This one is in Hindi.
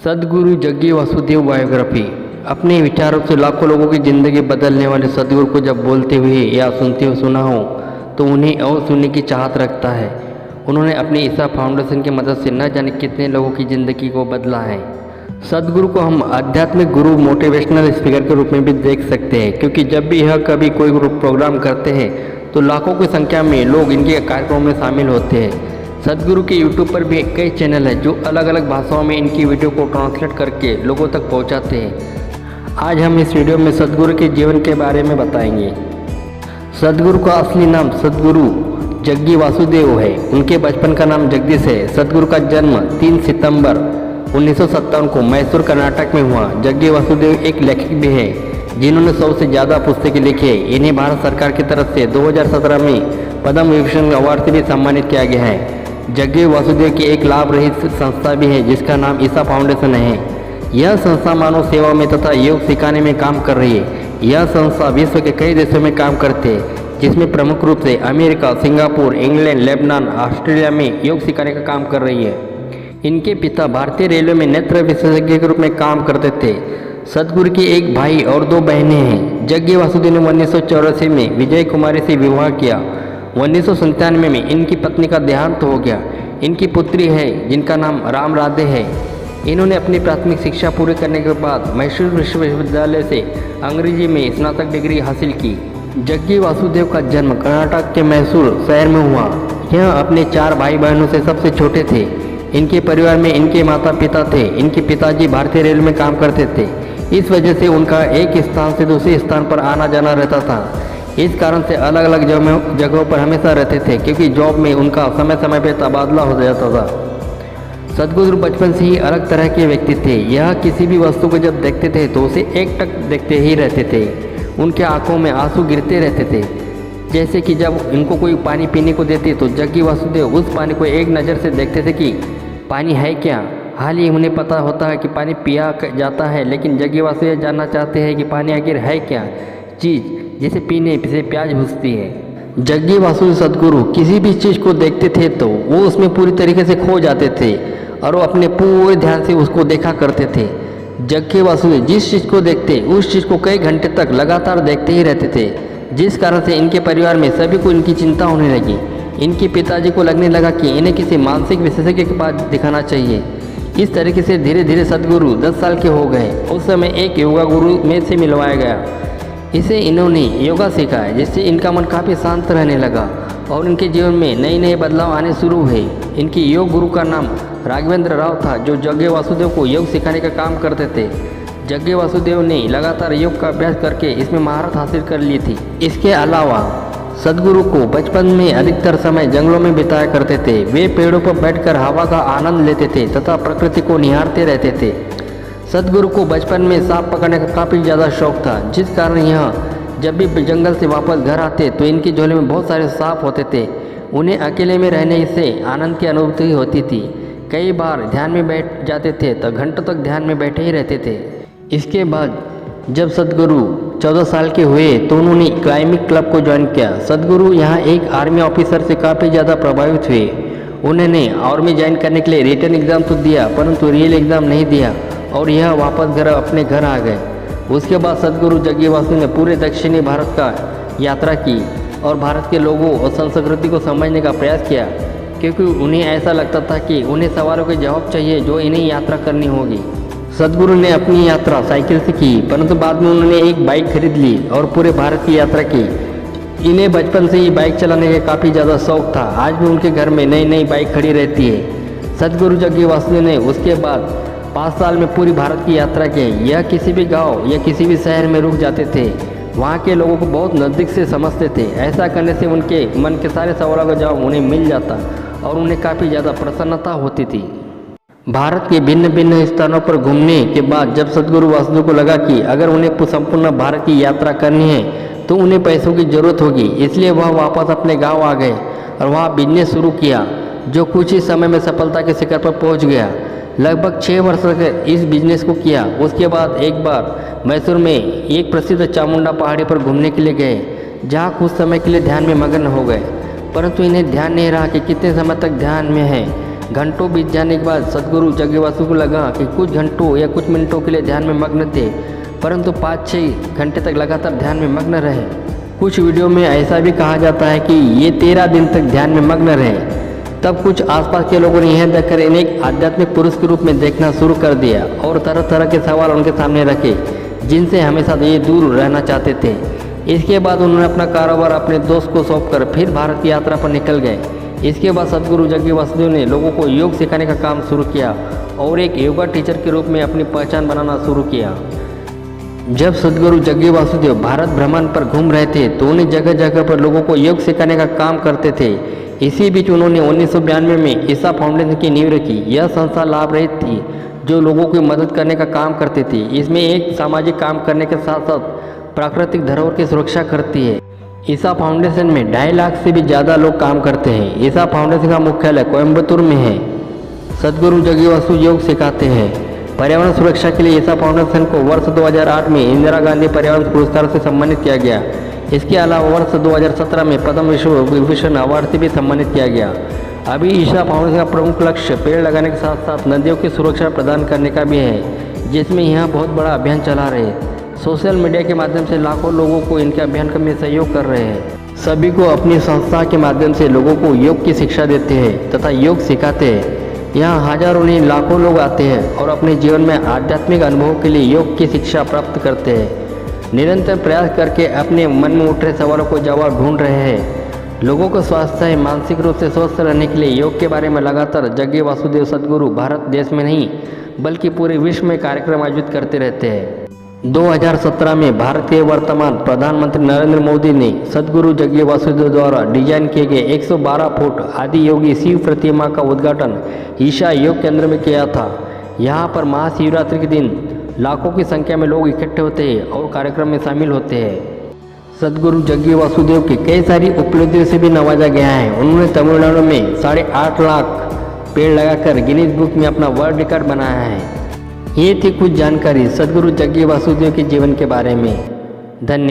सद्गुरु जग्गी वासुदेव बायोग्राफी। अपने विचारों से लाखों लोगों की ज़िंदगी बदलने वाले सद्गुरु को जब बोलते हुए या सुनते हुए सुना हो तो उन्हें और सुनने की चाहत रखता है। उन्होंने अपनी ईसा फाउंडेशन की मदद से न जाने कितने लोगों की ज़िंदगी को बदला है। सद्गुरु को हम आध्यात्मिक गुरु, मोटिवेशनल स्पीकर के रूप में भी देख सकते हैं, क्योंकि जब भी यह कभी कोई प्रोग्राम करते हैं तो लाखों की संख्या में लोग इनके कार्यक्रम में शामिल होते हैं। सद्गुरु के यूट्यूब पर भी कई चैनल हैं जो अलग अलग भाषाओं में इनकी वीडियो को ट्रांसलेट करके लोगों तक पहुंचाते हैं। आज हम इस वीडियो में सद्गुरु के जीवन के बारे में बताएंगे। सद्गुरु का असली नाम सद्गुरु जग्गी वासुदेव है। उनके बचपन का नाम जगदीश है। सद्गुरु का जन्म 3 सितंबर 1957 को मैसूर कर्नाटक में हुआ। जग्गी वासुदेव एक लेखक भी है जिन्होंने 100 से ज़्यादा पुस्तकें लिखी है। इन्हें भारत सरकार की तरफ से 2017 में पद्म विभूषण अवार्ड से भी सम्मानित किया गया है। जग्गी वासुदेव की एक लाभ रहित संस्था भी है जिसका नाम ईसा फाउंडेशन है। यह संस्था मानव सेवा में तथा योग सिखाने में काम कर रही है। यह संस्था विश्व के कई देशों में काम करते हैं, जिसमें प्रमुख रूप से America, Singapore, England, Lebanon, Australia में योग सिखाने का काम कर रही है। इनके पिता भारतीय रेलवे में नेत्र विशेषज्ञ के रूप में काम करते थे। सद्गुरु की एक भाई और 2 बहनें हैं। जग्गी वासुदेव ने 1984 में विजय कुमारी से विवाह किया। 1997 में इनकी पत्नी का देहांत हो गया। इनकी पुत्री है जिनका नाम राम राधे है। इन्होंने अपनी प्राथमिक शिक्षा पूरी करने के बाद मैसूर विश्वविद्यालय से अंग्रेजी में स्नातक डिग्री हासिल की। जग्गी वासुदेव का जन्म कर्नाटक के मैसूर शहर में हुआ। यह अपने 4 भाई बहनों से सबसे छोटे थे। इनके परिवार में इनके माता पिता थे। इनके पिताजी भारतीय रेल में काम करते थे। इस वजह से उनका एक स्थान से दूसरे स्थान पर आना जाना रहता था। इस कारण से अलग अलग जगहों पर हमेशा रहते थे, क्योंकि जॉब में उनका समय समय पर तबादला हो जाता था। सद्गुरु बचपन से ही अलग तरह के व्यक्ति थे। यह किसी भी वस्तु को जब देखते थे तो उसे एकटक देखते ही रहते थे। उनके आंखों में आंसू गिरते रहते थे। जैसे कि जब इनको कोई पानी पीने को देते तो जग्गी वासुदेव उस पानी को एक नज़र से देखते थे कि पानी है क्या। हाल ही उन्हें पता होता है कि पानी पिया जाता है, लेकिन जग्गी वासुदेव जानना चाहते हैं कि पानी आखिर है क्या चीज़ जिसे पीने से प्यास बुझती है। जग्गी वासुदेव सद्गुरु किसी भी चीज़ को देखते थे तो वो उसमें पूरी तरीके से खो जाते थे और वो अपने पूरे ध्यान से उसको देखा करते थे। जग्गी वासुदेव जिस चीज़ को देखते उस चीज़ को कई घंटे तक लगातार देखते ही रहते थे, जिस कारण से इनके परिवार में सभी को इनकी चिंता होने लगी। इनके पिताजी को लगने लगा कि इन्हें किसी मानसिक विशेषज्ञ के पास दिखाना चाहिए। इस तरीके से धीरे धीरे सद्गुरु 10 साल के हो गए। उस समय एक योगा गुरु में से मिलवाया गया। इसे इन्होंने योगा सिखाया, जिससे इनका मन काफ़ी शांत रहने लगा और इनके जीवन में नए नए बदलाव आने शुरू हुए। इनके योग गुरु का नाम राघवेंद्र राव था, जो जग्गी वासुदेव को योग सिखाने का काम करते थे। जग्गी वासुदेव ने लगातार योग का अभ्यास करके इसमें महारत हासिल कर ली थी। इसके अलावा सद्गुरु को बचपन में अधिकतर समय जंगलों में बिताया करते थे। वे पेड़ों पर बैठकर हवा का आनंद लेते थे तथा प्रकृति को निहारते रहते थे। सद्गुरु को बचपन में सांप पकड़ने का काफ़ी ज़्यादा शौक था, जिस कारण यह जब भी जंगल से वापस घर आते तो इनकी झोले में बहुत सारे सांप होते थे। उन्हें अकेले में रहने से आनंद की अनुभूति होती थी। कई बार ध्यान में बैठ जाते थे तो घंटों तक ध्यान में बैठे ही रहते थे। इसके बाद जब सद्गुरु 14 साल के हुए तो उन्होंने क्लाइंबिंग क्लब को ज्वाइन किया। सद्गुरु यहाँ एक आर्मी ऑफिसर से काफ़ी ज़्यादा प्रभावित हुए। उन्होंने आर्मी ज्वाइन करने के लिए रिटन एग्ज़ाम तो दिया, परंतु रियल एग्ज़ाम नहीं दिया और यह वापस अपने घर आ गए। उसके बाद सद्गुरु जग्गी वासुदेव ने पूरे दक्षिणी भारत का यात्रा की और भारत के लोगों और संस्कृति को समझने का प्रयास किया, क्योंकि उन्हें ऐसा लगता था कि उन्हें सवालों के जवाब चाहिए जो इन्हें यात्रा करनी होगी। सद्गुरु ने अपनी यात्रा साइकिल से की, परंतु बाद में उन्होंने एक बाइक खरीद ली और पूरे भारत की यात्रा की। इन्हें बचपन से ही बाइक चलाने का काफ़ी ज़्यादा शौक था। आज भी उनके घर में नई नई बाइक खड़ी रहती है। सद्गुरु जग्गी वासुदेव ने उसके बाद 5 साल में पूरी भारत की यात्रा की। यह किसी भी गांव या किसी भी शहर में रुक जाते थे। वहां के लोगों को बहुत नज़दीक से समझते थे। ऐसा करने से उनके मन के सारे सवालों का जवाब उन्हें मिल जाता और उन्हें काफ़ी ज़्यादा प्रसन्नता होती थी। भारत के भिन्न भिन्न स्थानों पर घूमने के बाद जब सद्गुरु वासुदेव को लगा कि अगर उन्हें संपूर्ण भारत की यात्रा करनी है तो उन्हें पैसों की ज़रूरत होगी, इसलिए वह वापस अपने गाँव आ गए और वहाँ बिजनेस शुरू किया, जो कुछ ही समय में सफलता के शिखर पर पहुँच गया। लगभग 6 वर्ष तक इस बिजनेस को किया। उसके बाद एक बार मैसूर में एक प्रसिद्ध चामुंडा पहाड़ी पर घूमने के लिए गए, जहाँ कुछ समय के लिए ध्यान में मगन हो गए, परंतु इन्हें ध्यान नहीं रहा कि कितने समय तक ध्यान में है। घंटों बीत जाने के बाद सदगुरु जग्गी वासु को लगा कि कुछ घंटों या कुछ मिनटों के लिए ध्यान में मग्न थे, परंतु 5-6 घंटे तक लगातार ध्यान में मग्न रहे। कुछ वीडियो में ऐसा भी कहा जाता है कि ये 13 दिन तक ध्यान में मग्न रहे। तब कुछ आसपास के लोगों ने यह देखकर इन्हें एक आध्यात्मिक पुरुष के रूप में देखना शुरू कर दिया और तरह तरह के सवाल उनके सामने रखे, जिनसे हमेशा ये दूर रहना चाहते थे। इसके बाद उन्होंने अपना कारोबार अपने दोस्त को सौंपकर फिर भारत की यात्रा पर निकल गए। इसके बाद सदगुरु जग्गी वासुदेव ने लोगों को योग सिखाने का काम शुरू किया और एक योगा टीचर के रूप में अपनी पहचान बनाना शुरू किया। जब सदगुरु जग्गी वासुदेव भारत भ्रमण पर घूम रहे थे तो उन्हें जगह जगह पर लोगों को योग सिखाने का काम करते थे। इसी बीच उन्होंने 1992 में ईसा फाउंडेशन की नींव रखी। यह संस्था लाभ रहित थी जो लोगों की मदद करने का काम करती थी। इसमें एक सामाजिक काम करने के साथ साथ प्राकृतिक धरोहर की सुरक्षा करती है। ईसा फाउंडेशन में 2.5 लाख से भी ज़्यादा लोग काम करते हैं। ईसा फाउंडेशन का मुख्यालय कोयम्बतूर में है। सदगुरु जग्गी वासु योग सिखाते हैं। पर्यावरण सुरक्षा के लिए ईसा फाउंडेशन को वर्ष 2008 में इंदिरा गांधी पर्यावरण पुरस्कार से सम्मानित किया गया। इसके अलावा वर्ष 2017 में पद्म विभूषण अवार्ड से भी सम्मानित किया गया। अभी ईसा फाउंडेशन का प्रमुख लक्ष्य पेड़ लगाने के साथ साथ नदियों की सुरक्षा प्रदान करने का भी है, जिसमें यह बहुत बड़ा अभियान चला रहे हैं। सोशल मीडिया के माध्यम से लाखों लोगों को इनके अभियान में सहयोग कर रहे हैं। सभी को अपनी संस्था के माध्यम से लोगों को योग की शिक्षा देते हैं तथा योग सिखाते हैं। यहाँ हजारों नहीं लाखों लोग आते हैं और अपने जीवन में आध्यात्मिक अनुभव के लिए योग की शिक्षा प्राप्त करते हैं। निरंतर प्रयास करके अपने मन में उठ रहे सवालों को जवाब ढूंढ रहे हैं। लोगों को स्वास्थ्य मानसिक रूप से स्वस्थ रहने के लिए योग के बारे में लगातार जग्गी वासुदेव सदगुरु भारत देश में नहीं बल्कि पूरे विश्व में कार्यक्रम आयोजित करते रहते हैं। 2017 में भारत के वर्तमान प्रधानमंत्री नरेंद्र मोदी ने सदगुरु जग्गी वासुदेव द्वारा डिजाइन किए गए 112 फुट आदि योगी शिव प्रतिमा का उद्घाटन ईशा योग केंद्र में किया था। यहाँ पर महाशिवरात्रि के दिन लाखों की संख्या में लोग इकट्ठे होते हैं और कार्यक्रम में शामिल होते हैं। सदगुरु जग्गी वासुदेव की कई सारी उपलब्धियों से भी नवाजा गया है। उन्होंने तमिलनाडु में 8.5 लाख पेड़ लगाकर गिनीज बुक में अपना वर्ल्ड रिकॉर्ड बनाया है। ये थी कुछ जानकारी सदगुरु जग्गी वासुदेव के जीवन के बारे में। धन्यवाद।